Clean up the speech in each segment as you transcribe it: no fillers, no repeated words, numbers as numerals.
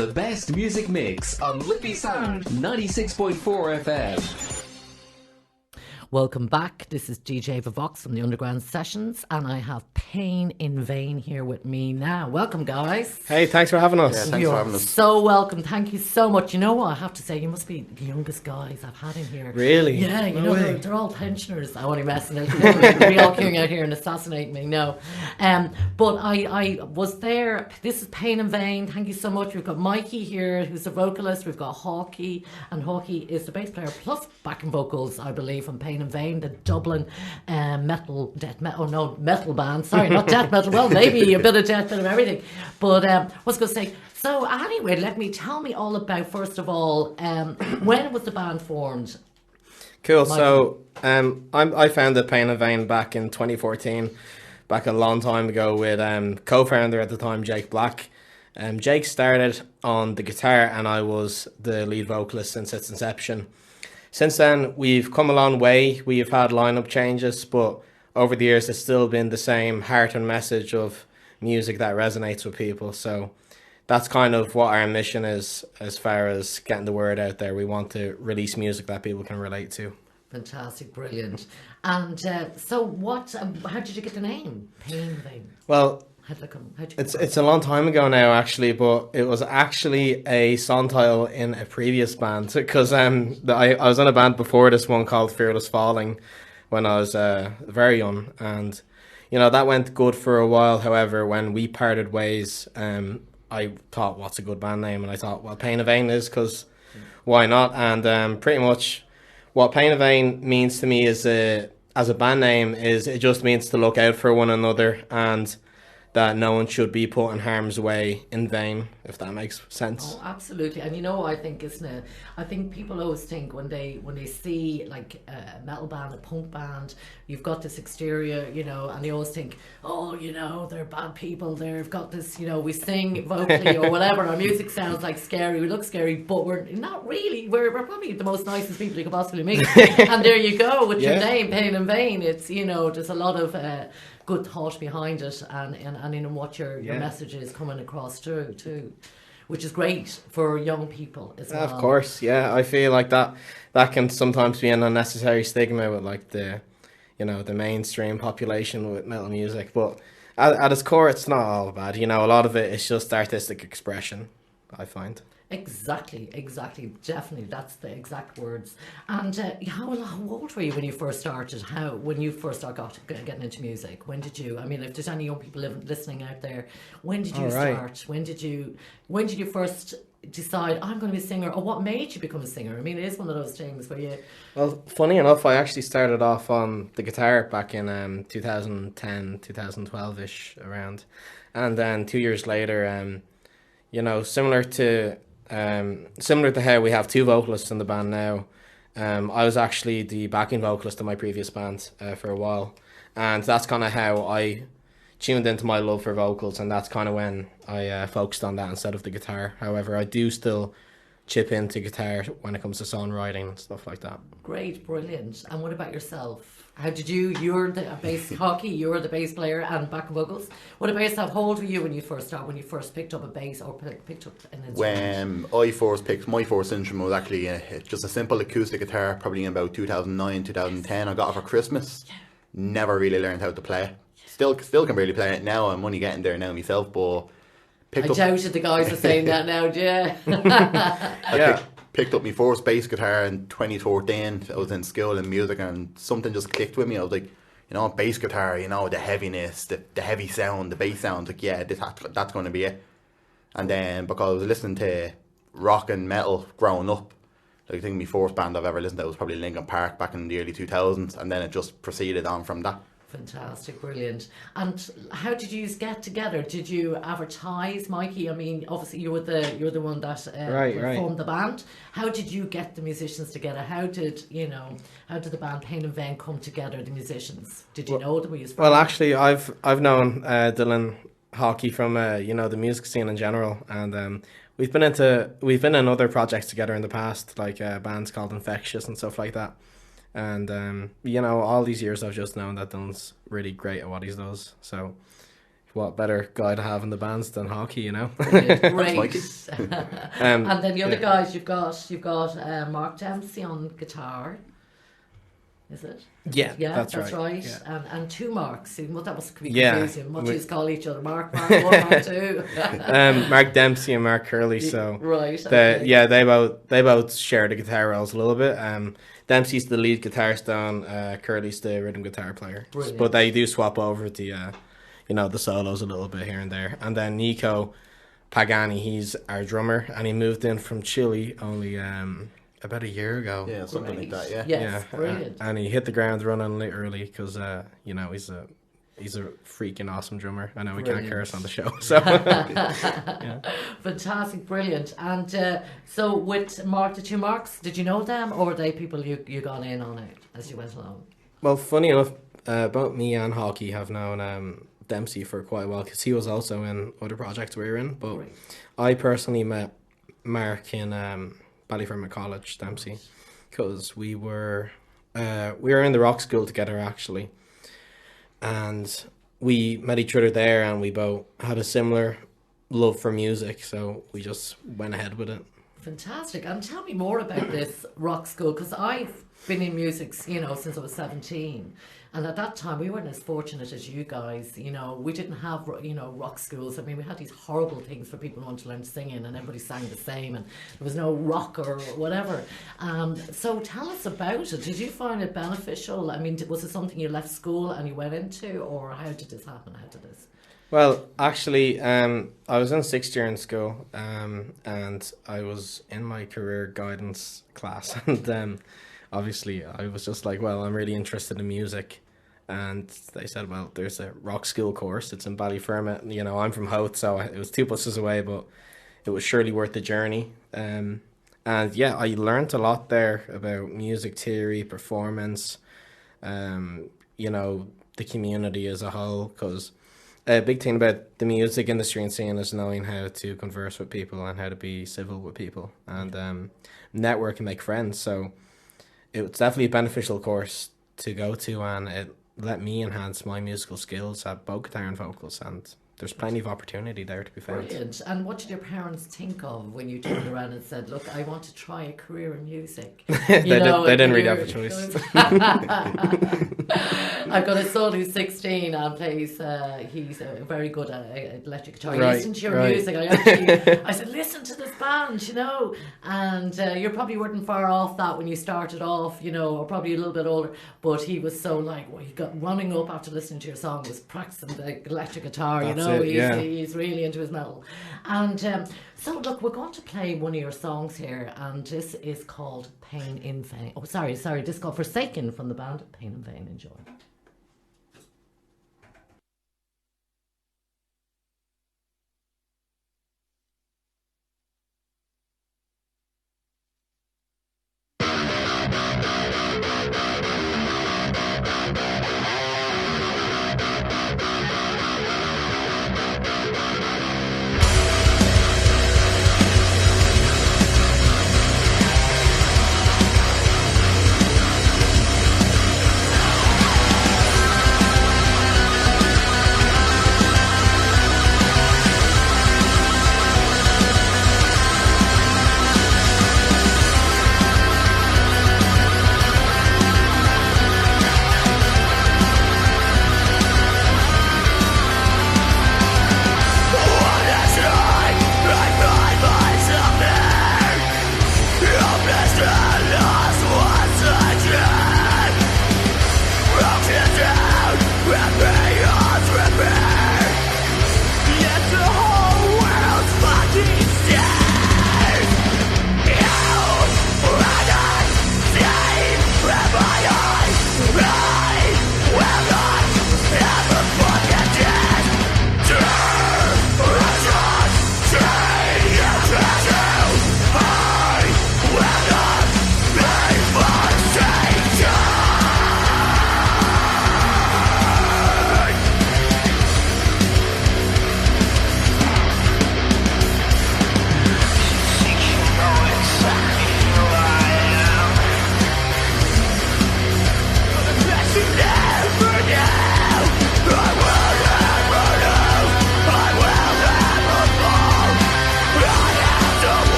The best music mix on Liffey Sound 96.4 FM. Welcome back. This is DJ Ava Vox from the Underground Sessions, and I have Pain in Vain here with me now. Welcome, guys. Hey, thanks for having us. Yeah, thanks for having us. So welcome. Thank you so much. You know what? I have to say, you must be the youngest guys I've had in here. Really? Yeah, you No know, way. they're all pensioners. I want to messing out. They're all queuing out here and assassinating me. No. But I was there. This is Pain in Vain. Thank you so much. We've got Mikey here, who's the vocalist. We've got Hawkey, and Hawkey is the bass player plus backing vocals, I believe, from Pain in Vain, the Dublin metal band. Sorry, not death metal. Well, maybe a bit of death, bit of everything. But I was going to say, so anyway, tell me all about, first of all, when was the band formed? Cool. Mikey. So I founded Pain in Vain back in 2014, back a long time ago with co-founder at the time, Jake Black. Jake started on the guitar and I was the lead vocalist since its inception. Since then, we've come a long way. We've had lineup changes, but over the years, it's still been the same heart and message of music that resonates with people. So that's kind of what our mission is as far as getting the word out there. We want to release music that people can relate to. Fantastic, brilliant. And so what, how did you get the name, Pain in Vain? Well, It's a long time ago now, actually, but it was actually a song title in a previous band, because I was in a band before this one called Fearless Falling when I was very young, and that went good for a while. However, when we parted ways, I thought, what's a good band name? And I thought, well, Pain in Vain is, because why not? And pretty much what Pain in Vain means to me is as a band name is it just means to look out for one another, and that no one should be put in harm's way in vain, if that makes sense. Oh, absolutely. And I think, isn't it? I think people always think when they see like a metal band, a punk band, you've got this exterior, and they always think, oh, they're bad people. They've got this, we sing vocally or whatever. Our music sounds like scary. We look scary, but we're not really. We're probably the most nicest people you could possibly meet. And there you go with your name, Pain in Vain. It's, there's a lot of good thought behind it, and in what your message is coming across through too, which is great for young people as well. Of course, yeah. I feel like that can sometimes be an unnecessary stigma with like the mainstream population with metal music, but at its core it's not all bad. A lot of it is just artistic expression, I find. Exactly, definitely, that's the exact words. And how old were you when you first started? When you first got getting into music? When did you? I mean, if there's any young people listening out there, when did you start? When did you first decide I'm going to be a singer, or what made you become a singer? I mean, it is one of those things where you. Well, funny enough, I actually started off on the guitar back in 2010, 2012-ish around, and then 2 years later, similar to how we have two vocalists in the band now, I was actually the backing vocalist in my previous band for a while, and that's kind of how I tuned into my love for vocals, and that's kind of when I focused on that instead of the guitar. However, I do still chip into guitar when it comes to songwriting and stuff like that. Great, brilliant. And what about yourself? How did you're the bass hockey, you're the bass player and backing vocals. What about yourself? How old were you when you first started, when you first picked up a bass or picked up an instrument? When I first picked, my first instrument was actually just a simple acoustic guitar, probably in about 2009, 2010. I got it for Christmas. Never really learned how to play it. Still can barely play it now. I'm only getting there now myself, but I doubted the guys are saying that now, yeah. Picked up my first bass guitar in 2014. I was in school in music, and something just clicked with me. I was like, bass guitar, the heaviness, the heavy sound, the bass sound. Like, yeah, that's going to be it. And then because I was listening to rock and metal growing up, like, I think my first band I've ever listened to was probably Linkin Park back in the early 2000s, and then it just proceeded on from that. Fantastic, brilliant. And how did you get together? Did you advertise, Mikey? I mean, obviously you're the one that formed the band. How did you get the musicians together? How did the band Pain in Vain come together? The musicians, did you know them? Well, actually, I've known Dylan Hockey from the music scene in general, and we've been in other projects together in the past, like bands called Infectious and stuff like that. And all these years I've just known that Dylan's really great at what he does. So what better guy to have in the bands than Hockey, you know? Great. Mikey. And then the other guys, you've got Mark Dempsey on guitar. Is it? Yeah, Yeah, that's right. right. Yeah. And two Marks. Well, that must be Yeah. confusing. What do you call each other? Mark 1, Mark 2. Mark Dempsey and Mark Curley. So right. Okay. they both share the guitar roles a little bit. Dempsey's the lead guitarist on, Curley's the rhythm guitar player. Brilliant. But they do swap over the the solos a little bit here and there. And then Nico Pagani, he's our drummer, and he moved in from Chile only about a year ago. Yeah, something like that. Yeah. Yes, brilliant. And he hit the ground running early because he's a freaking awesome drummer. I know we can't curse on the show, so Fantastic, brilliant. And so with Mark, the two Marks, did you know them, or were they people you got in on it as you went along? Well, funny enough, both me and Hockey have known Dempsey for quite a while because he was also in other projects we were in. But Right. I personally met Mark in Ballyfermot College, Dempsey, because we were in the rock school together actually, and we met each other there, and we both had a similar love for music, so we just went ahead with it. Fantastic. And tell me more about this rock school, because I've been in music, since I was 17. And at that time, we weren't as fortunate as you guys. We didn't have, rock schools. I mean, we had these horrible things for people who wanted to learn singing, and everybody sang the same, and there was no rock or whatever. So tell us about it. Did you find it beneficial? I mean, was it something you left school and you went into, or how did this happen? How did this? Well, actually, I was in sixth year in school, and I was in my career guidance class, and obviously I was just like, well, I'm really interested in music, and they said, well, there's a rock school course, it's in Ballyfermot, and, I'm from Howth, so it was 2 buses away, but it was surely worth the journey. And yeah, I learned a lot there about music theory, performance, the community as a whole, because a big thing about the music industry and scene is knowing how to converse with people and how to be civil with people and network and make friends. So it was definitely a beneficial course to go to, and it let me enhance my musical skills at both guitar and vocals, and there's plenty of opportunity there to be found. Brilliant. And what did your parents think of when you turned around and said, look, I want to try a career in music? They didn't really have a choice. I've got a son who's 16 and plays, he's very good at electric guitar. Right, Listen to your right. music. I said, listen to this band, and you probably weren't far off that when you started off, or probably a little bit older, but he was so he got running up after listening to your song, was practicing the electric guitar, he's really into his metal. And so look, we're going to play one of your songs here, and this is called Pain in Vain. Oh, sorry, this is called Forsaken from the band Pain in Vain. Enjoy. Pain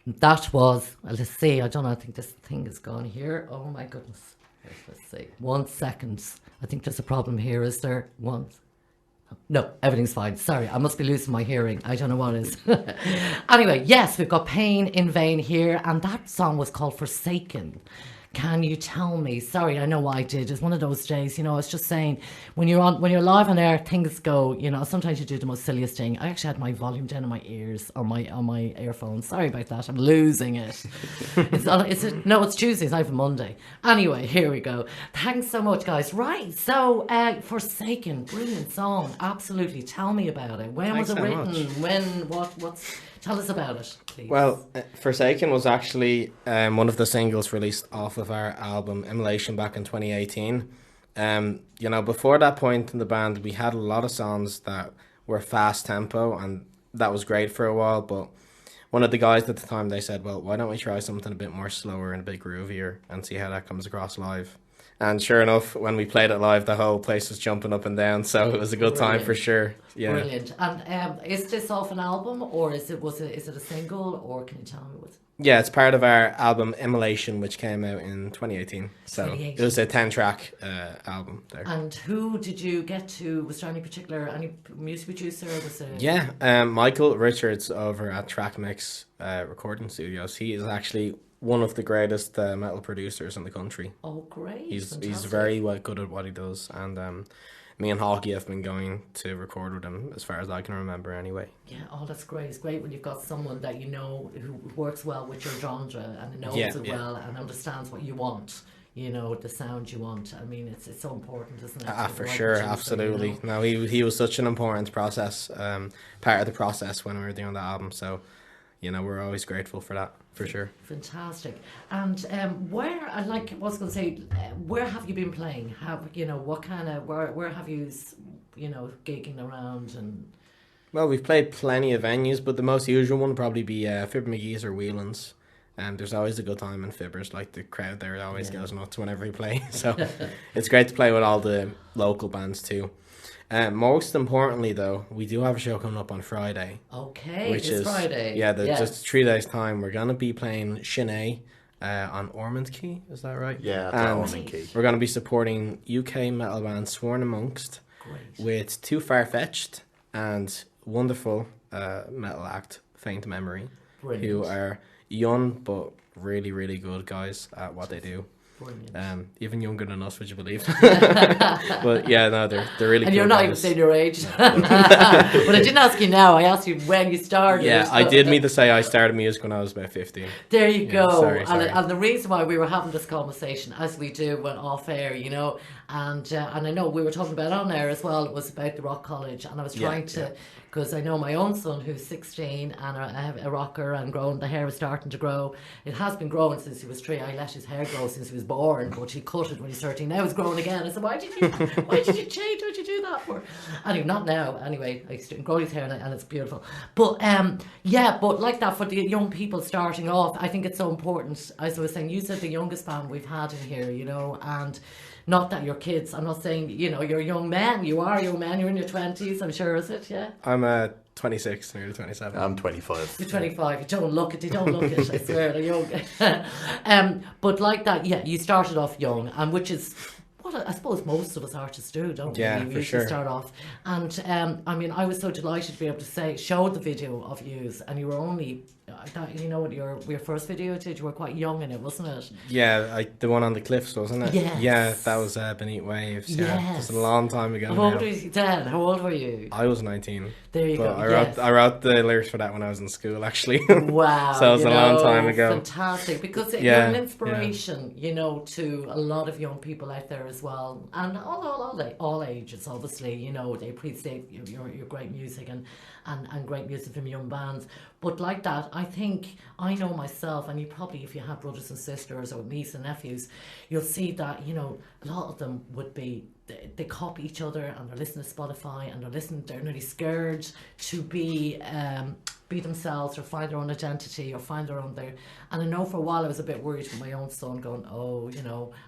That was, let's see, I don't know, I think this thing is gone here. Oh my goodness. Let's see. 1 second. I think there's a problem here. Is there one? No, everything's fine. Sorry, I must be losing my hearing. I don't know what it is. Anyway, yes, we've got Pain in Vain here, and that song was called Forsaken. Can you tell me? Sorry, I know what I did. It's one of those days, I was just saying, when you're live on air, things go, sometimes you do the most silliest thing. I actually had my volume down in my ears on my earphones. Sorry about that. I'm losing it. It's Tuesday, it's not even Monday. Anyway, here we go. Thanks so much, guys. Right, so Forsaken, brilliant song. Absolutely. Tell me about it. When was it written? What's tell us about it, please. Well, Forsaken was actually one of the singles released off of our album Immolation back in 2018. Before that point in the band, we had a lot of songs that were fast tempo, and that was great for a while. But one of the guys at the time, they said, well, why don't we try something a bit more slower and a bit groovier and see how that comes across live. And sure enough, when we played it live, the whole place was jumping up and down. So it was a good time for sure. Yeah. Brilliant. And is this off an album, or is it a single, or can you tell me what? Yeah, it's part of our album Immolation, which came out in 2018. So it was a 10-track album there. And who did you get to? Was there any music producer? Michael Richards over at Track Mix Recording Studios. He is actually one of the greatest metal producers in the country. Oh, great. He's very good at what he does, and me and Hawkeye have been going to record with him as far as I can remember anyway. Yeah, that's great. It's great when you've got someone that who works well with your genre and knows it well and understands what you want. The sound you want. I mean, it's so important, isn't it? For sure, absolutely. No, he was such an important part of the process when we were doing the album. So, we're always grateful for that, for sure. Fantastic. And where have you been playing? What kind of where have you gigging around and? Well, we've played plenty of venues, but the most usual one would probably be Fibber McGee's or Whelan's. There's always a good time in Fibbers. Like, the crowd there always goes nuts whenever we play. So it's great to play with all the local bands too. Most importantly, though, we do have a show coming up on Friday. Okay, which is Friday. Just 3 days' time. We're going to be playing Sinead on Ormond Quay. Is that right? Yeah, that's Ormond Quay. We're going to be supporting UK metal band Sworn Amongst with Too Far-Fetched and wonderful metal act Faint Memory, who are young but really, really good guys at what they do. Brilliant. Even younger than us, would you believe? But yeah, no, they're really. And you're not even saying your age. But I didn't ask you now. I asked you when you started. Yeah, I did mean to say I started music when I was about 15. There you go. Sorry. And the reason why we were having this conversation, as we do when off air, and I know we were talking about on air as well. It was about the Rock College, and I was trying to. Because I know my own son, who's 16 and a rocker and growing, the hair is starting to grow. It has been growing since he was 3. I let his hair grow since he was born, but he cut it when he was 13. Now it's growing again. I said, why did you change? What did you do that for? Anyway, not now. Anyway, I grow his hair and it's beautiful. But but like that, for the young people starting off, I think it's so important. As I was saying, you said the youngest band we've had in here, and not that you're kids. I'm not saying, you're young men. You are young men. You're in your 20s, I'm sure, is it? Yeah? I'm 26, nearly 27. I'm 25. You're 25. You don't look it. I swear, they're young. But like that, you started off young, and which is what I suppose most of us artists do, don't we? Yeah, you for usually sure. start off. And I was so delighted to be able to show the video of yous, and you were only, what your first video did, you were quite young in it, wasn't it? Yeah, the one on the cliffs, wasn't it? Yes. Yeah, that was Beneath Waves. Yeah, Yes. it was a long time ago. How old were you then? How old were you? I was 19. There you go. I wrote the lyrics for that when I was in school, actually. Wow. So it was a long time ago. Fantastic. Because you're an inspiration, to a lot of young people out there as well. And all ages, obviously, they appreciate your great music and great music from young bands. But like that, I think, I know myself, and you probably, if you have brothers and sisters or nieces and nephews, you'll see that, a lot of them would be, they copy each other, and they're listening to Spotify, and they're nearly scared to be themselves, or find their own identity, or find their own there. And I know for a while I was a bit worried with my own son, going,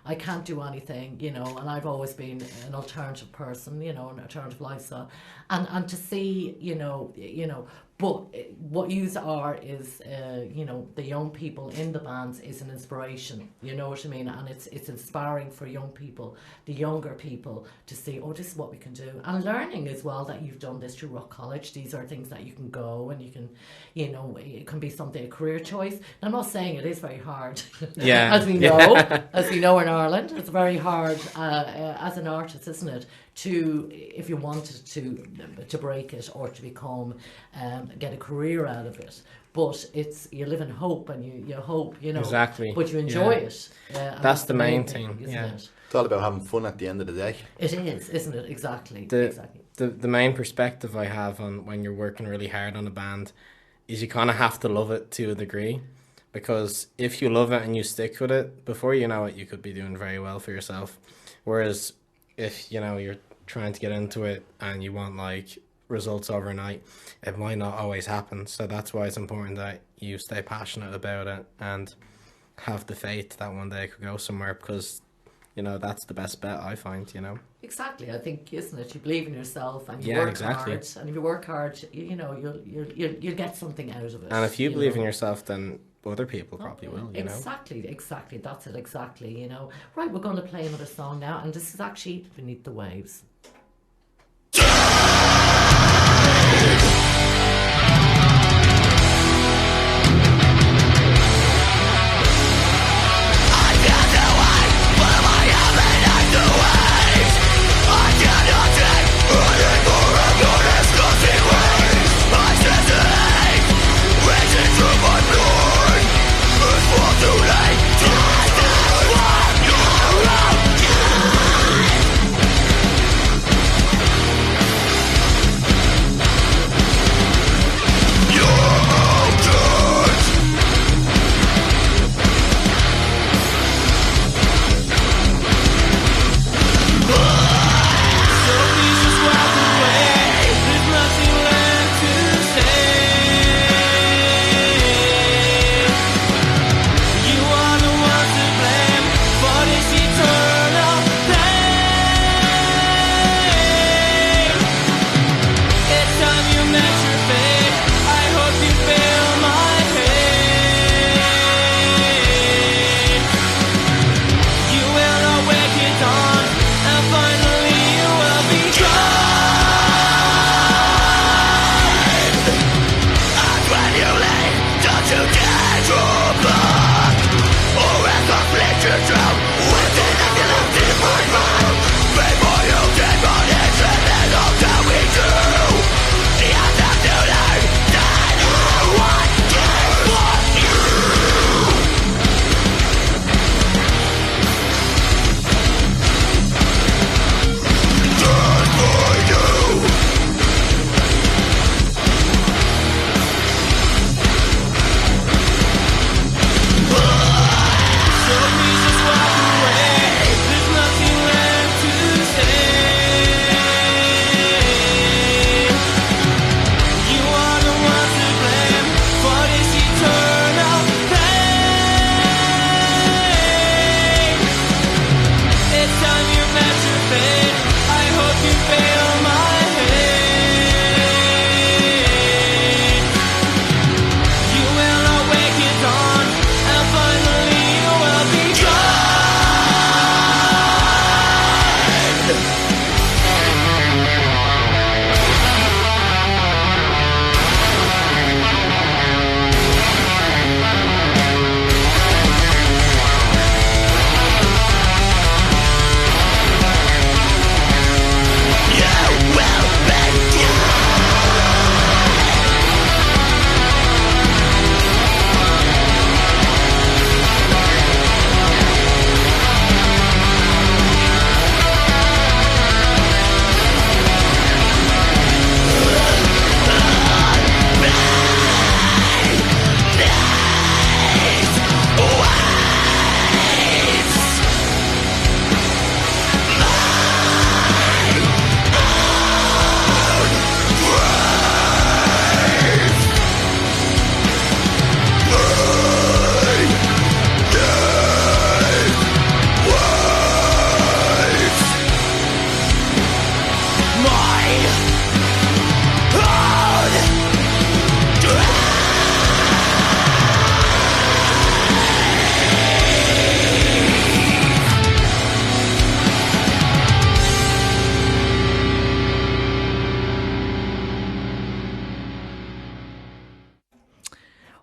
I can't do anything, and I've always been an alternative person, an alternative lifestyle, and to see, But what yous are is, you know, the young people in the bands is an inspiration. You know what I mean? And it's inspiring for young people, the younger people, to see, oh, this is what we can do. And learning as well that you've done this through Rock College. These are things that you can go and you can, you know, it can be something, a career choice. I'm not saying it is very hard. Yeah. As we know, as we know in Ireland, it's very hard as an artist, isn't it? To, if you wanted to break it or to become get a career out of it, but it's, you live in hope and you hope, you know, Exactly. but you enjoy it. That's the main thing, isn't yeah. it? It's all about having fun at the end of the day. It is, isn't it? Exactly. The main perspective I have on when you're working really hard on a band is you kind of have to love it to a degree, because if you love it and you stick with it, before you know it, you could be doing very well for yourself. Whereas if, you know, you're trying to get into it and you want like results overnight, it might not always happen. So that's why it's important that you stay passionate about it and have the faith that one day it could go somewhere, because, you know, that's the best bet, I find, you know. Exactly, I think, isn't it? You believe in yourself and you Yeah, work exactly. hard, and if you work hard, you know, you'll get something out of it. And if you believe know? in yourself, then other people probably will, you know. Exactly, that's it, exactly, you know. Right, we're going to play another song now, and this is actually Beneath the Waves. Too late.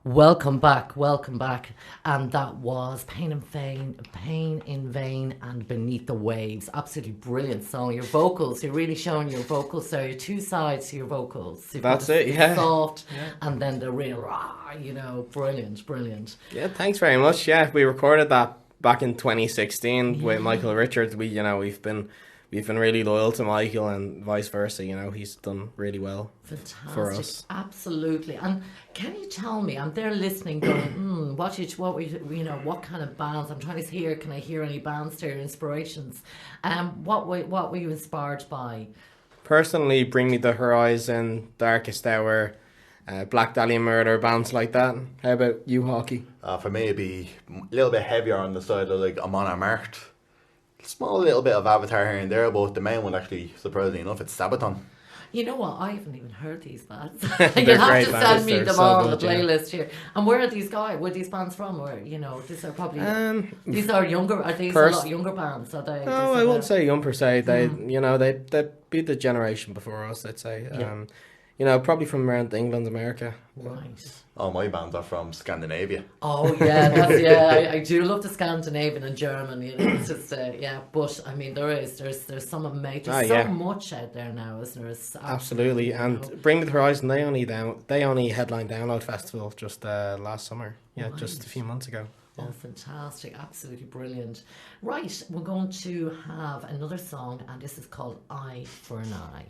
Welcome back, and that was Pain in Vain, and Beneath the Waves. Absolutely brilliant song. Your vocals, you're really showing your vocals. So your two sides to your vocals. You've That's got it, yeah. Soft, and then the real raw. Brilliant. Yeah, thanks very much. Yeah, we recorded that back in 2016 with Michael Richards. We've been really loyal to Michael, and vice versa. He's done really well for us. Absolutely. And can you tell me? I'm there listening, going, what kind of bands? I'm trying to hear. Can I hear any bands there? Inspirations. What were you inspired by? Personally, Bring Me the Horizon, Darkest Hour, Black Dahlia Murder, bands like that. How about you, Hockey? For me, it'd be a little bit heavier on the side of like Amon Amarth. Small little bit of Avatar here and there, but the main one actually, surprisingly enough, it's Sabaton. You know what? I haven't even heard these bands. They're You'll have great to bands. send me They're them so all on the good, yeah. playlist here. And where are these guys? Where are these bands from? Or these are probably these are younger. Are these a lot younger bands? Are they? No, I won't say young per se. They they be the generation before us. I'd say. Probably from around England, America. Right. All my bands are from Scandinavia. Oh yeah, I do love the Scandinavian and German. It's just But I mean, there's some amazing. There's so much out there now, isn't there? Absolutely. And Bring Me the Horizon. They only headlined Download Festival just last summer. Yeah, just a few months ago. Oh, fantastic. Absolutely brilliant. Right, we're going to have another song, and this is called Eye for an Eye.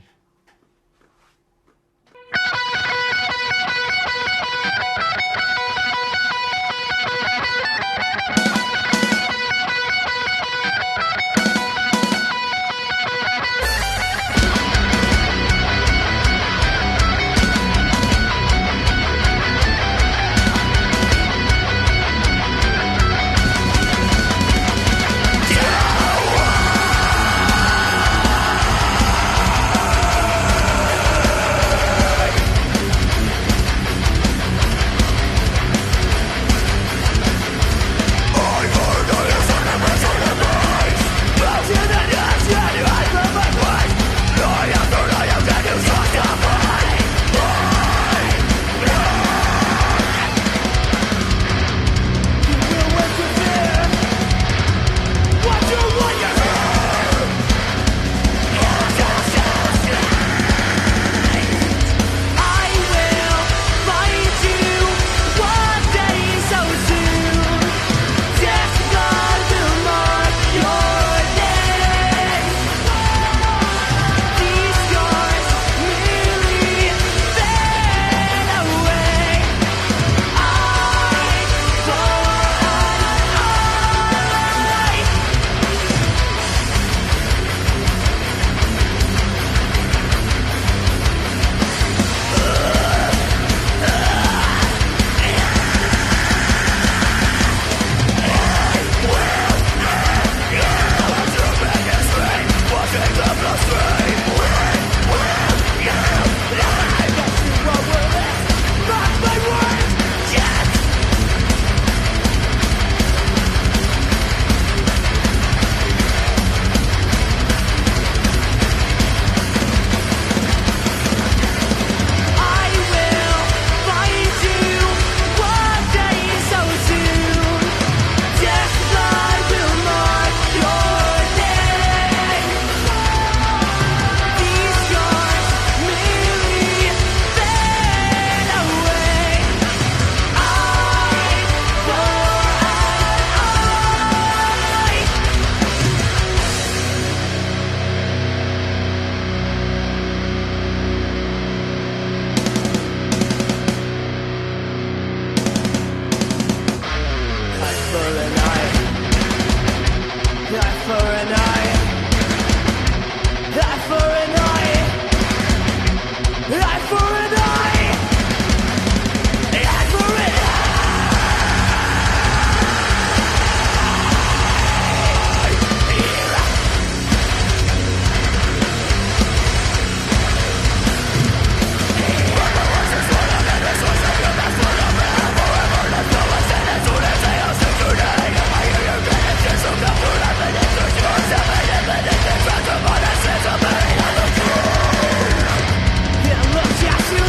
Look,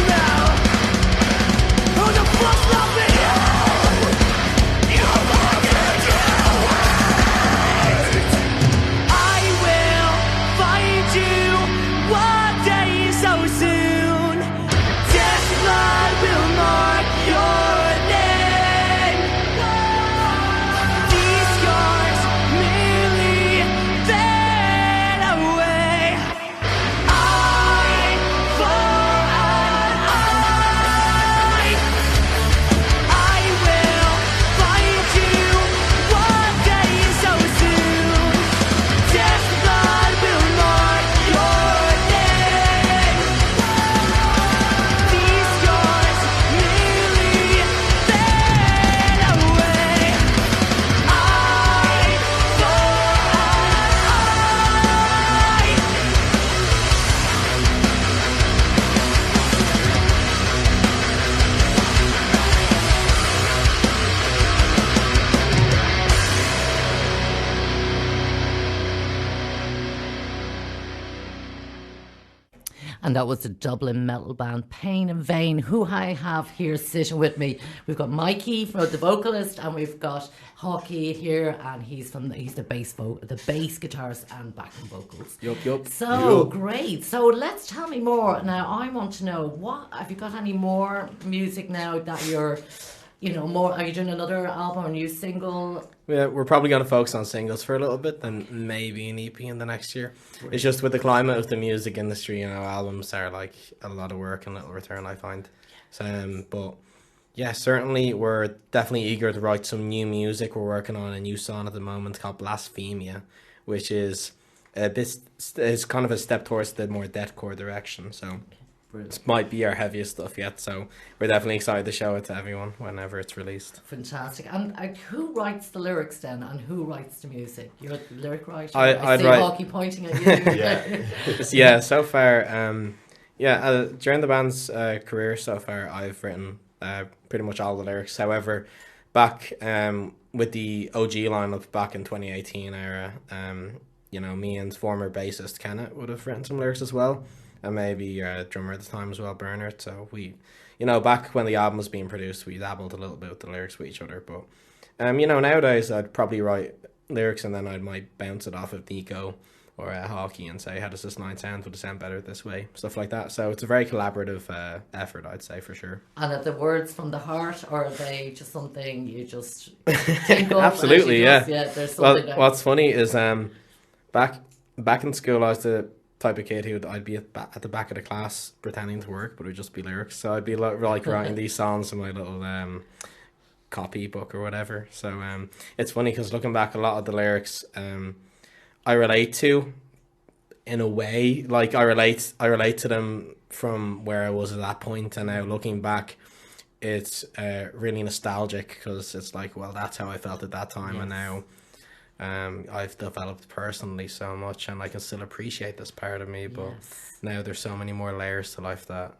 And that was the Dublin metal band Pain and Vain, who I have here sitting with me. We've got Mikey, the vocalist, and we've got Hawkey here, and he's the bass guitarist and backing vocals. Yup. So great. So let's tell me more. Now I want to know, what have you got any more music now that you're, more? Are you doing another album, a new single? Yeah, we're probably going to focus on singles for a little bit, then maybe an EP in the next year. Right. It's just with the climate of the music industry, albums are like a lot of work and little return, I find. But yeah, certainly we're definitely eager to write some new music. We're working on a new song at the moment called Blasphemia, which is is kind of a step towards the more deathcore direction. So this might be our heaviest stuff yet, so we're definitely excited to show it to everyone whenever it's released. Fantastic. And who writes the lyrics then, and who writes the music? You're the lyric writer? I see Hawkey pointing at you. Yeah, so far, during the band's career so far, I've written pretty much all the lyrics. However, back with the OG lineup back in 2018 era, me and former bassist Kenneth would have written some lyrics as well. And maybe drummer at the time as well, Bernard. So we, back when the album was being produced, we dabbled a little bit with the lyrics with each other. But, nowadays I'd probably write lyrics and then I might bounce it off of Nico or Hawkey and say, how does this line sound? Would it sound better this way? Stuff like that. So it's a very collaborative effort, I'd say, for sure. And are the words from the heart, or are they just something you just think of? Absolutely, yeah. There's something what's funny is back in school, I was the type of kid I'd be at the back of the class pretending to work, but it would just be lyrics. So I'd be like writing these songs in my little copy book or whatever. So it's funny because looking back, a lot of the lyrics I relate to in a way. Like I relate to them from where I was at that point, and now looking back, it's really nostalgic because it's like, well, that's how I felt at that time. Yes. And now I've developed personally so much, and I can still appreciate this part of me, but now there's so many more layers to life that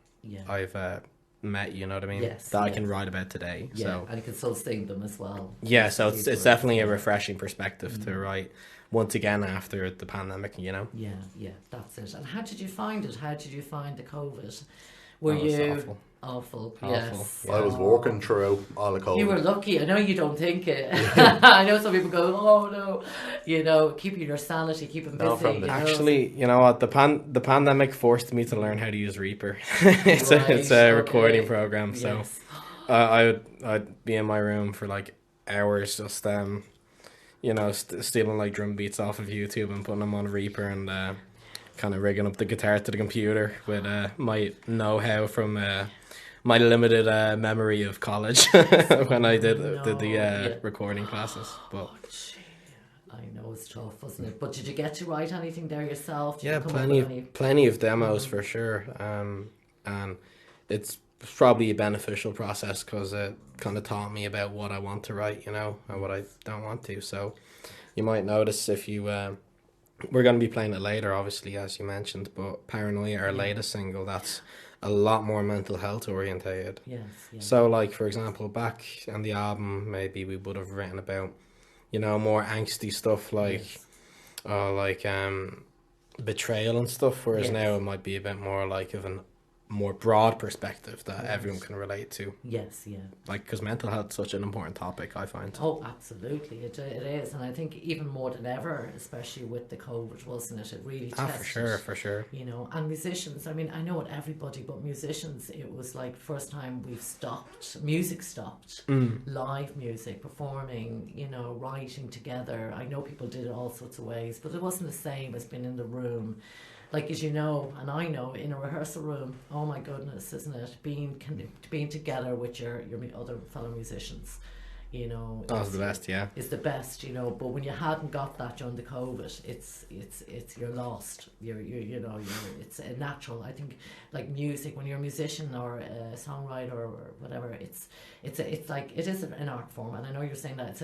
I've met, you know what I mean? Yes, that I can write about today. Yeah, so, and you can still sing them as well. Yeah, so it's definitely a refreshing perspective to write once again after the pandemic, Yeah, that's it. And how did you find it? How did you find the COVID? Were you awful? Yes. I was working throughout all of COVID. You were lucky. I know you don't think it. I know some people go, oh no, keeping your sanity, keeping busy. Actually, you know what? The pandemic forced me to learn how to use Reaper. it's a recording program. So I'd be in my room for like hours just stealing like drum beats off of YouTube and putting them on Reaper and kind of rigging up the guitar to the computer with my know-how from my limited memory of college when I did the recording classes. But I know it's tough, wasn't it? But did you get to write anything there yourself? Plenty of demos for sure. And it's probably a beneficial process because it kind of taught me about what I want to write, and what I don't want to. So you might notice if you we're going to be playing it later, obviously, as you mentioned, but Paranoia, our latest single, that's a lot more mental health orientated. Yes. So, like, for example, back on the album, maybe we would have written about, more angsty stuff like betrayal and stuff, whereas now it might be a bit more like of an more broad perspective that everyone can relate to. Yes, yeah. Like, because mental health is such an important topic, I find. Oh, absolutely, it is, and I think even more than ever, especially with the COVID, wasn't it? It really tested. For sure. And musicians. I mean, I know not everybody, but musicians. It was like first time music stopped, live music, performing, writing together. I know people did it all sorts of ways, but it wasn't the same as being in the room. Like, as you know, and I know, in a rehearsal room, oh my goodness, isn't it? Being together with your other fellow musicians, That's the best, yeah. It's the best, But when you hadn't got that during the COVID, it's you're lost. It's a natural. I think, like music, when you're a musician or a songwriter or whatever, it's like it is an art form, and I know you're saying that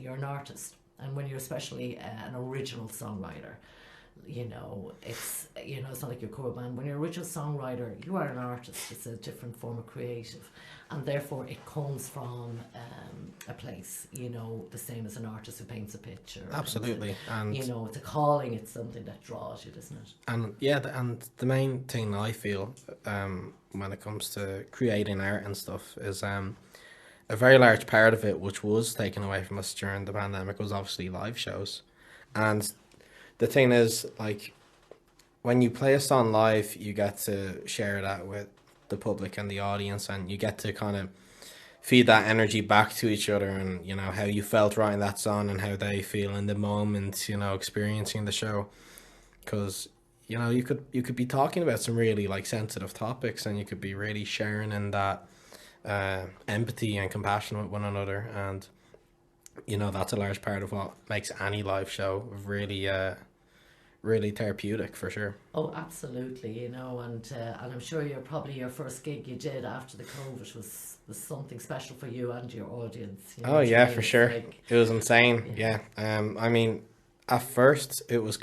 you're an artist, and when you're especially an original songwriter. you know, it's not like your cover band. When you're a original songwriter, you are an artist. It's a different form of creative, and therefore it comes from a place, you know, the same as an artist who paints a picture. Absolutely. And you know, it's a calling. It's something that draws you, doesn't it? And yeah, and the main thing I feel when it comes to creating art and stuff is a very large part of it, which was taken away from us during the pandemic, was obviously live shows. And the thing is, like, when you play a song live, you get to share that with the public and the audience, and you get to kind of feed that energy back to each other, and, you know, how you felt writing that song and how they feel in the moment, you know, experiencing the show. Because, you know, you could be talking about some really, like, sensitive topics, and you could be really sharing in that empathy and compassion with one another. And, you know, that's a large part of what makes any live show really really therapeutic, for sure. Oh, absolutely, you know, and I'm sure your first gig you did after the COVID was something special for you and your audience. You know, oh yeah, for it's sure. like, it was insane. Yeah. I mean, at first it was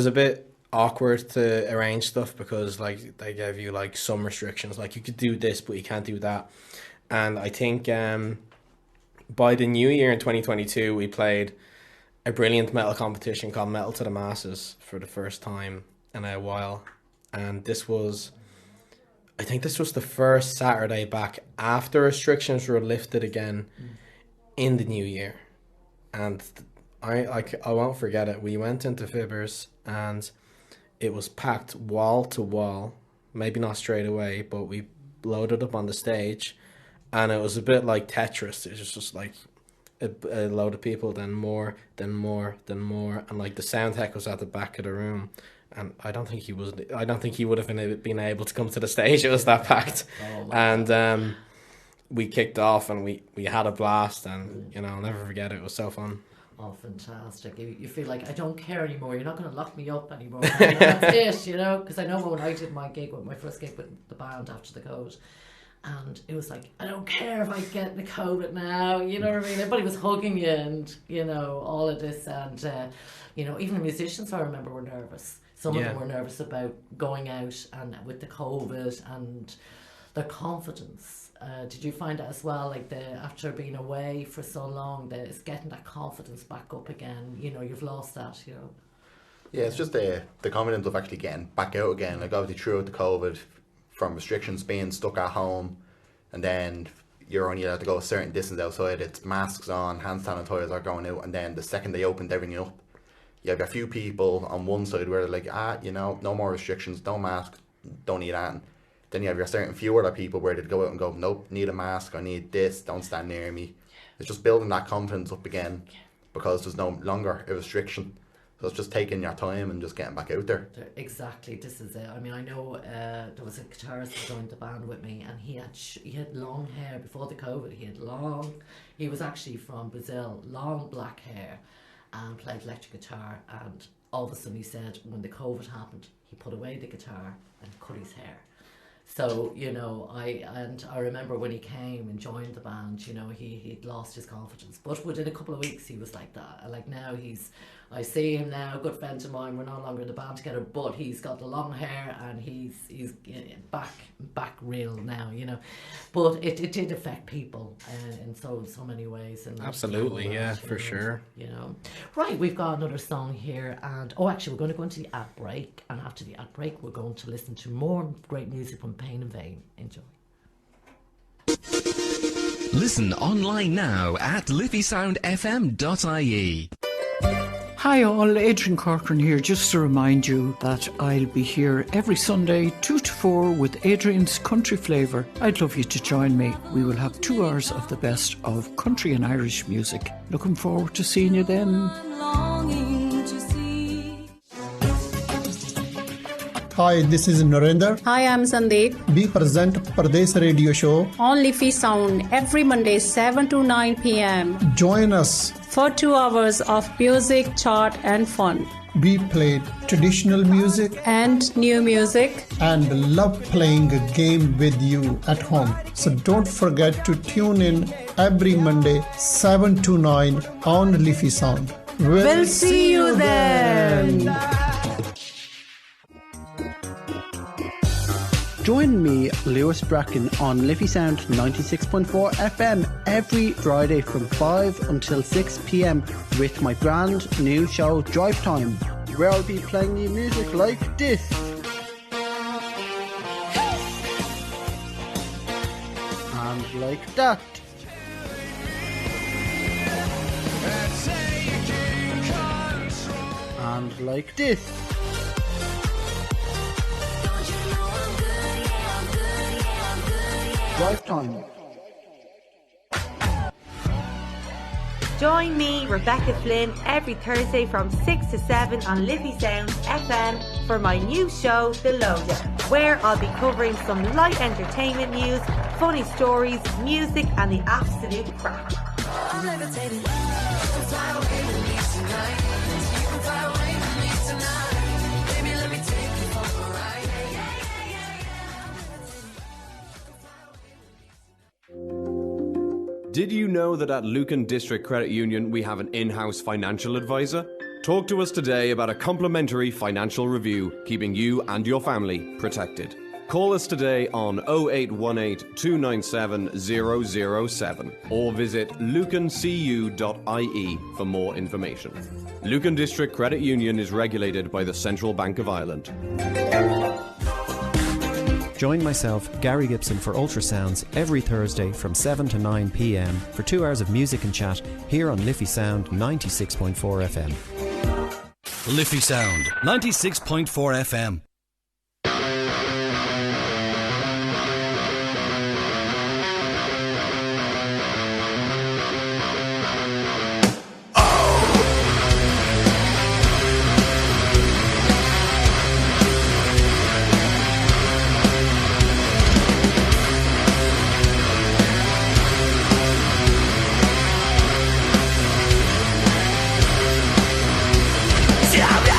a bit awkward to arrange stuff, because like they gave you like some restrictions, like you could do this but you can't do that. And I think by the new year in 2022 we played a brilliant metal competition called Metal to the Masses for the first time in a while. And I think this was the first Saturday back after restrictions were lifted again in the new year. And I won't forget it. We went into Fibbers and it was packed wall to wall, maybe not straight away, but we loaded up on the stage, and it was a bit like Tetris. It was just like a load of people, then more, then more, then more, and like the sound tech was at the back of the room, and I don't think he would have been able to come to the stage. It was that packed. And we kicked off and we had a blast, and you know, I'll never forget it. It was so fun. Oh, fantastic. You feel like, I don't care anymore. You're not going to lock me up anymore. That's it, you know, because I know when I did my first gig with the band after the COVID, and it was like, I don't care if I get the COVID now, you know what I mean? Everybody was hugging you, and, you know, all of this. And, you know, even the musicians, I remember, were nervous. Some of them were nervous about going out and with the COVID and their confidence. Did you find that as well? Like after being away for so long, it's getting that confidence back up again. You know, you've lost that, you know. Yeah, it's just the confidence of actually getting back out again. Like obviously throughout the COVID, from restrictions, being stuck at home, and then you're only allowed to go a certain distance outside. It's masks on, hand sanitizers are going out, and then the second they opened everything up, you have a few people on one side where they're like, you know, no more restrictions, no mask, don't need that. Then you have your certain few other people where they'd go out and go, nope, need a mask, I need this, don't stand near me. It's just building that confidence up again, because there's no longer a restriction. So it's just taking your time and just getting back out there. Exactly, this is it. I mean, I know there was a guitarist who joined the band with me, and he had long hair before the COVID. He was actually from Brazil, long black hair, and played electric guitar. And all of a sudden he said when the COVID happened, he put away the guitar and cut his hair. So, you know, I remember when he came and joined the band, you know, he'd lost his confidence. But within a couple of weeks, he was like that. Like now I see him now, a good friend of mine, we're no longer in the band together, but he's got the long hair and he's back real now, you know. But it did affect people in so many ways. And absolutely, yeah, for sure. You know. Right, we've got another song here, and actually we're going to go into the ad break, and after the ad break we're going to listen to more great music from Pain and Vain. Enjoy. Listen online now at liffeysoundfm.ie. Hi all, Adrian Corcoran here, just to remind you that I'll be here every Sunday 2 to 4 with Adrian's Country Flavour. I'd love you to join me. We will have 2 hours of the best of country and Irish music. Looking forward to seeing you then. Hi, this is Narendra. Hi, I'm Sandeep. We present Pradesh Radio Show On Liffey Sound every Monday 7 to 9 p.m. Join us for 2 hours of music, chat and fun. We play traditional music and new music and love playing a game with you at home. So don't forget to tune in every Monday 7 to 9 on Liffey Sound. We'll see you then. Join me, Lewis Bracken, on Liffey Sound 96.4 FM every Friday from 5 until 6 p.m. with my brand new show Drive Time, where I'll be playing you music like this. And like that. And like this. Drive Time. Join me, Rebecca Flynn, every Thursday from 6 to 7 on Liffey Sound FM for my new show, The Lowdown, where I'll be covering some light entertainment news, funny stories, music and the absolute crack. Did you know that at Lucan District Credit Union we have an in-house financial advisor? Talk to us today about a complimentary financial review, keeping you and your family protected. Call us today on 0818 297 007 or visit lucancu.ie for more information. Lucan District Credit Union is regulated by the Central Bank of Ireland. Join myself, Gary Gibson, for Ultrasounds every Thursday from 7 to 9 p.m. for 2 hours of music and chat here on Liffey Sound 96.4 FM. Liffey Sound 96.4 FM. Yeah.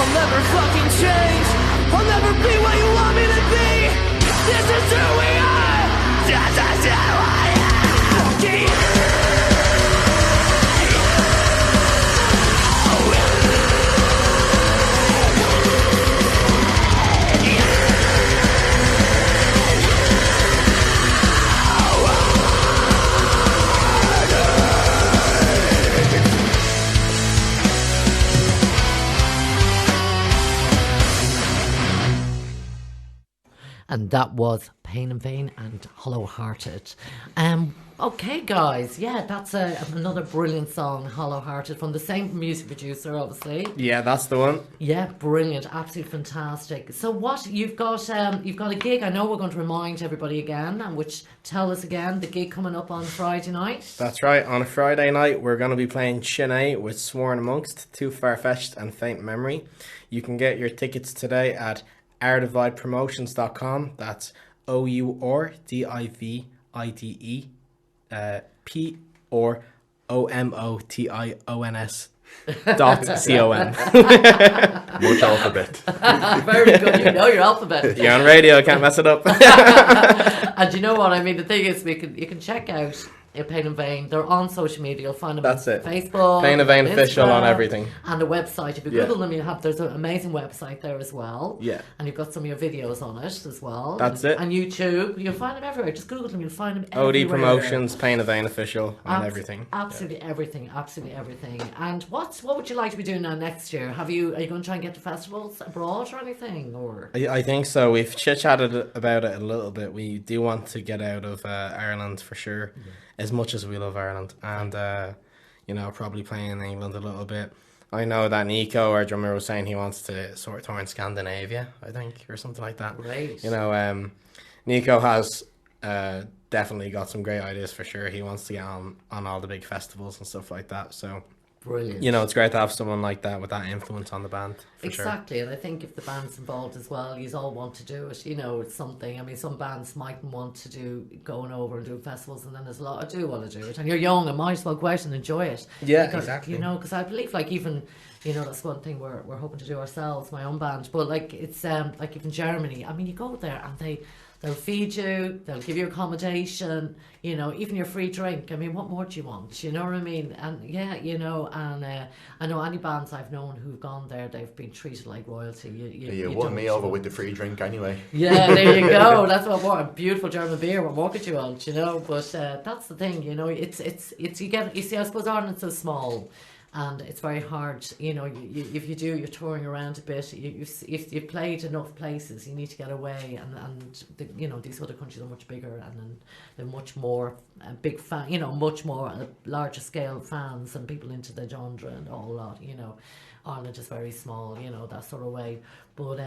I'll never fucking change. I'll never be what you want me to be. This is who we are. This is who I am. And that was Pain and Vain and Hollow Hearted. Okay, guys, yeah, that's another brilliant song, Hollow Hearted, from the same music producer, obviously. Yeah, that's the one. Yeah, brilliant, absolutely fantastic. So, what you've got a gig. I know we're going to remind everybody again, and which tell us again the gig coming up on Friday night. That's right. On a Friday night, we're going to be playing Shinee with Sworn Amongst, Too Far-Fetched, and Faint Memory. You can get your tickets today at ourdividepromotions.com. That's OURDIVIDE POROMOTIONS.com. Much alphabet. Very good. You know your alphabet. You're on radio. Can't mess it up. And you know what I mean? The thing is, you can check out Pain and Vain. They're on social media. You'll find them That's on it. Facebook, Pain and Vain official on everything. And the website. If you Google them, there's an amazing website there as well. Yeah. And you've got some of your videos on it as well. That's it. And YouTube. You'll find them everywhere. Just Google them. You'll find them everywhere. OD Promotions, Pain and Vain official on everything. Absolutely everything. Absolutely everything. And what would you like to be doing now next year? Are you going to try and get to festivals abroad or anything? Or I think so. We've chit-chatted about it a little bit. We do want to get out of Ireland for sure. Yeah. As much as we love Ireland, and probably playing in England a little bit. I know that Nico, our drummer, was saying he wants to sort of tour in Scandinavia, I think, or something like that. Right. Nico has definitely got some great ideas for sure. He wants to get on all the big festivals and stuff like that. So brilliant. It's great to have someone like that with that influence on the band. Exactly, sure. And I think if the band's involved as well, you all want to do it. It's something. I mean, some bands mightn't want to do going over and doing festivals, and then there's a lot I do want to do it. And you're young, and might as well go out and enjoy it. Yeah, because, exactly. Because I believe, even that's one thing we're hoping to do ourselves, my own band. But it's even Germany. I mean, you go there and they'll feed you, they'll give you accommodation, even your free drink. I mean, what more do you want? You know what I mean? And I know any bands I've known who've gone there, they've been treated like royalty. You won me over with the free drink anyway. Yeah, there you go. That's what more beautiful German beer. What more could you want? But that's the thing. It's you see. I suppose Ireland's so small. And it's very hard, if you're touring around a bit, if you've played enough places, you need to get away. And these other countries are much bigger, and they're much more big fan, much more larger scale fans and people into the genre and all that, Ireland is very small, that sort of way. But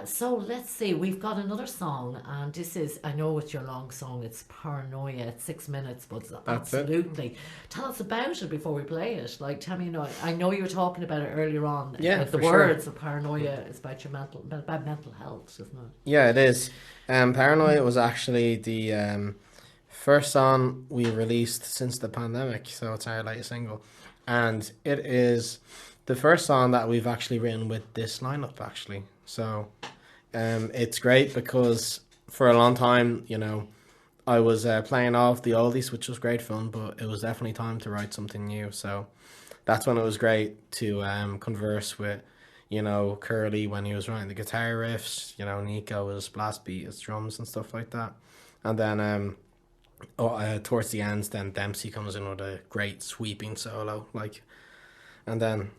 so let's see. We've got another song, and this is, I know it's your long song, it's Paranoia. It's 6 minutes, but absolutely. Tell us about it before we play it. Tell me, I know you were talking about it earlier on. Yeah, the words of Paranoia is about your mental health, isn't it? Yeah, it is. Paranoia was actually the first song we released since the pandemic, so it's our latest single, and it is the first song that we've actually written with this lineup, actually. So it's great because for a long time, I was playing off the oldies, which was great fun, but it was definitely time to write something new. So that's when it was great to converse with, Curly when he was writing the guitar riffs, Nico was blast beat, his drums and stuff like that. And then towards the end, then Dempsey comes in with a great sweeping solo, and then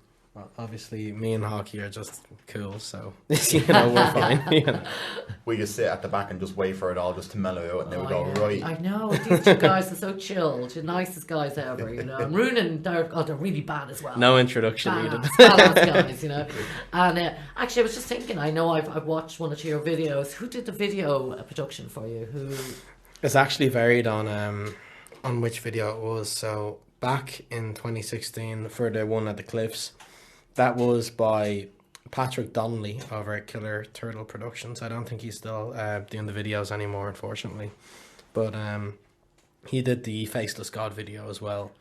obviously me and Hockey are just cool, so we're fine. We just sit at the back and just wait for it all just to mellow out, and then we go right. I know, these two guys are so chilled, the nicest guys ever, And Ronan, they're really bad as well. No introduction needed. Guys, And actually, I was just thinking, I know I've watched one or two of your videos. Who did the video production for you? It's actually varied on which video it was. So back in 2016, for the one at the Cliffs, that was by Patrick Donnelly over at Killer Turtle Productions. I don't think he's still doing the videos anymore, unfortunately. But he did the Faceless God video as well.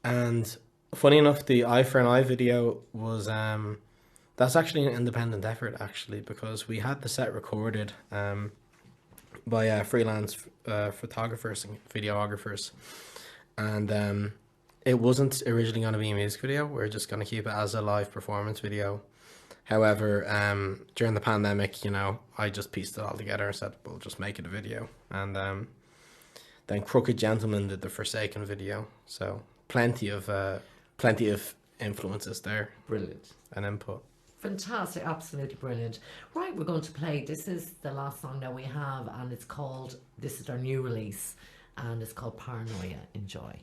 And funny enough, the Eye for an Eye video was That's actually an independent effort, actually, because we had the set recorded by freelance photographers and videographers, and it wasn't originally going to be a music video. We were just going to keep it as a live performance video. However, during the pandemic, you know, I just pieced it all together and said, we'll just make it a video. And then Crooked Gentleman did the Forsaken video. So plenty of influences there. Brilliant. And input. Fantastic, absolutely brilliant. Right, we're going to play. This is the last song that we have, and it's called, this is our new release, and it's called Paranoia. Enjoy.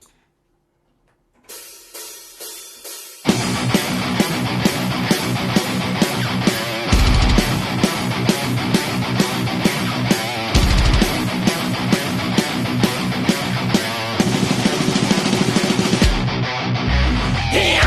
Yeah.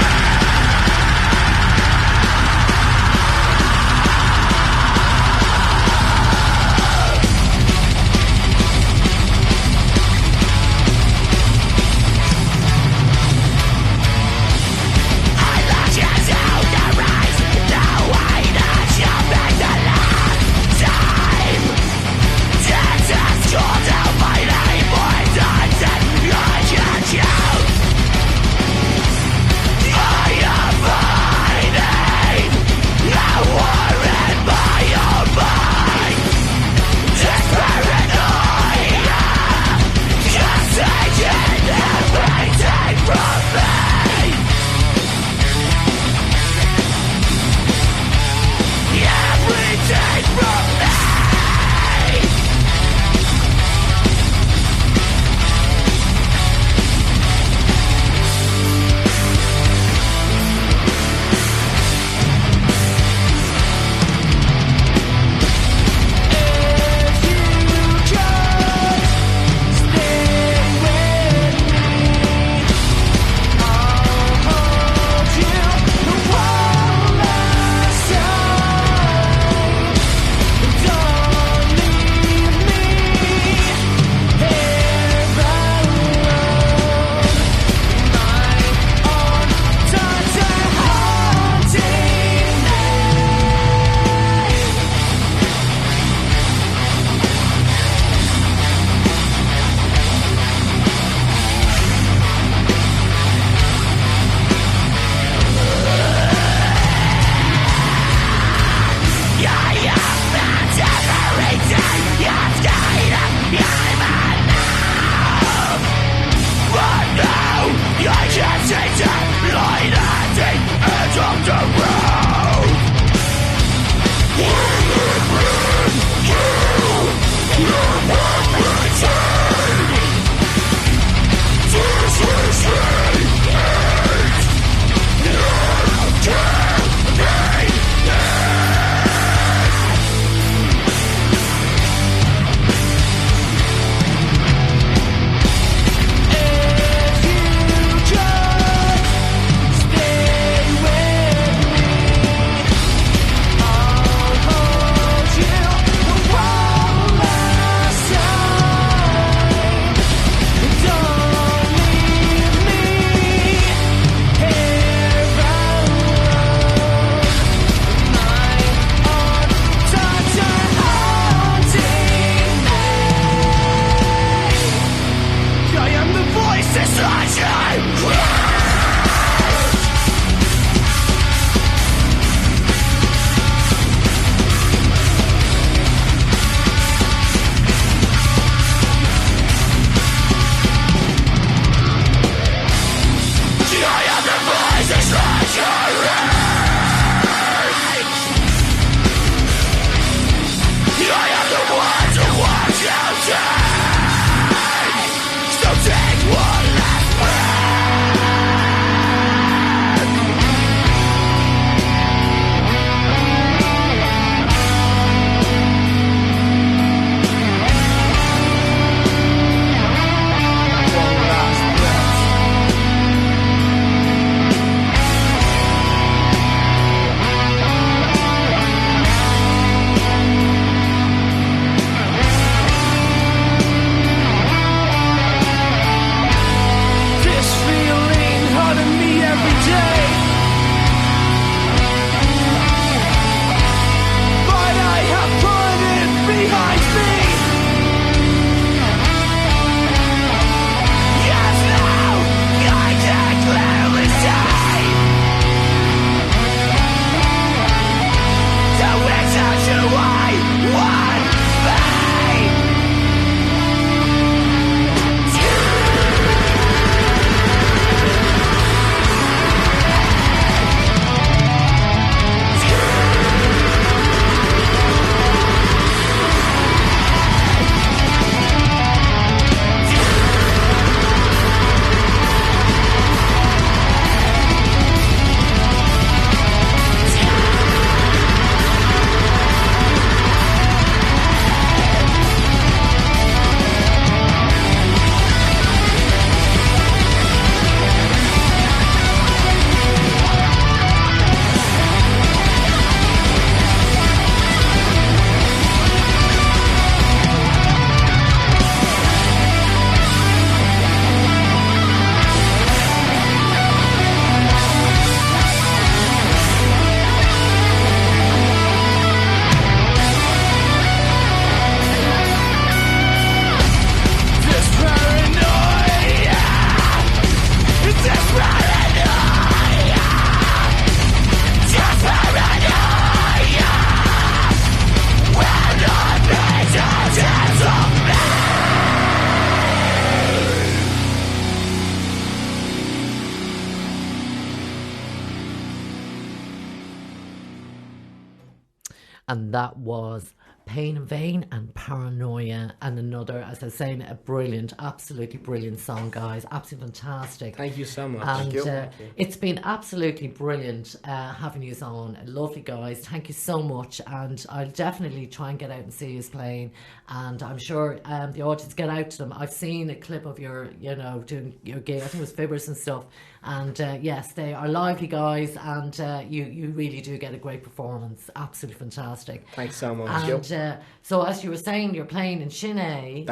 and that was Pain and Vain and Paranoia, and another, as I was saying, a brilliant, absolutely brilliant song, guys. Absolutely fantastic. Thank you so much. And Thank you. it's been absolutely brilliant having you on. Lovely, guys. Thank you so much. And I'll definitely try and get out and see you playing. And I'm sure the audience, get out to them. I've seen a clip of your, doing your gig. I think it was Fibbers and stuff. And yes, they are lively guys, and you really do get a great performance. Absolutely fantastic. Thanks so much. And so, as you were saying, you're playing in Shinay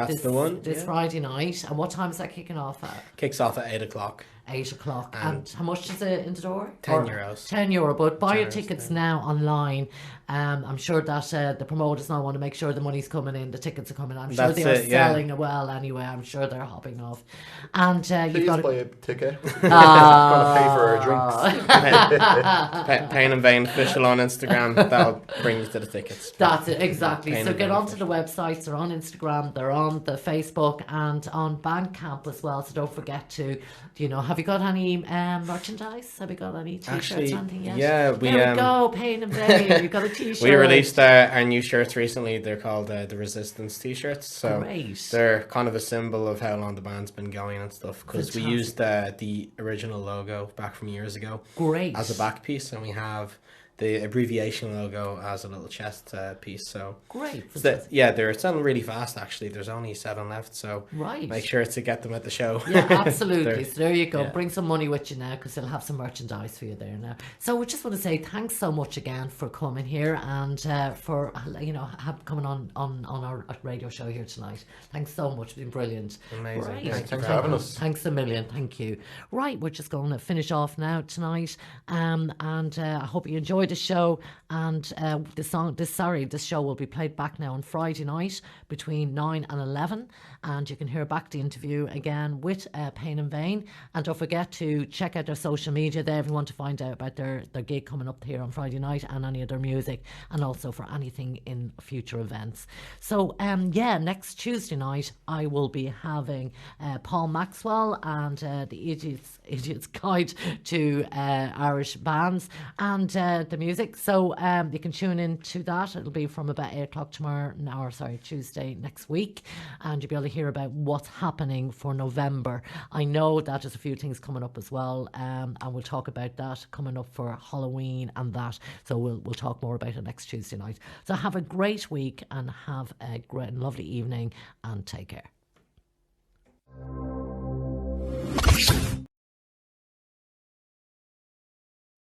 this Friday night. And what time is that kicking off at? Kicks off at 8 o'clock. 8 o'clock. And how much is it in the door? €10. €10. But buy your tickets now online. I'm sure that the promoters now want to make sure the money's coming in, the tickets are coming in. I'm sure they are selling well anyway. I'm sure they're hopping off. And you've got to buy a ticket. Gotta pay for our drinks. Pain and Vain official on Instagram. That'll bring you to the tickets. That's it, exactly. So get onto the websites. They're on Instagram, they're on the Facebook, and on Bandcamp as well. So don't forget to, have you got any merchandise? Have you got any t-shirts or anything yet? Yeah, there we go. Pain and Vain. You've got a t-shirt. We released our new shirts recently. They're called the Resistance t-shirts. So they're kind of a symbol of how long the band's been going and stuff, because we used the original logo back from years ago as a back piece, and we have the abbreviation logo as a little chest piece. So great. They're selling really fast actually. There's only 7 left, so make sure to get them at the show. Yeah, absolutely. So there you go. Bring some money with you now, because they'll have some merchandise for you there now. So we just want to say thanks so much again for coming here, and for coming on our radio show here tonight. Thanks so much. It's been brilliant. Amazing. Right. Thanks for having us. Thanks a million. Thank you. Right, we're just going to finish off now tonight, and I hope you enjoyed the show. And this show will be played back now on Friday night between 9 and 11, and you can hear back the interview again with Pain and Vain. And don't forget to check out their social media there if you want to find out about their gig coming up here on Friday night, and any of their music, and also for anything in future events. So next Tuesday night I will be having Paul Maxwell and the Idiot's Guide to Irish Bands and the music. So you can tune in to that. It'll be from about 8 o'clock Tuesday next week, and you'll be able to hear about what's happening for November. I know that there's a few things coming up as well, and we'll talk about that coming up for Halloween and that. So we'll talk more about it next Tuesday night. So have a great week, and have a great and lovely evening, and take care.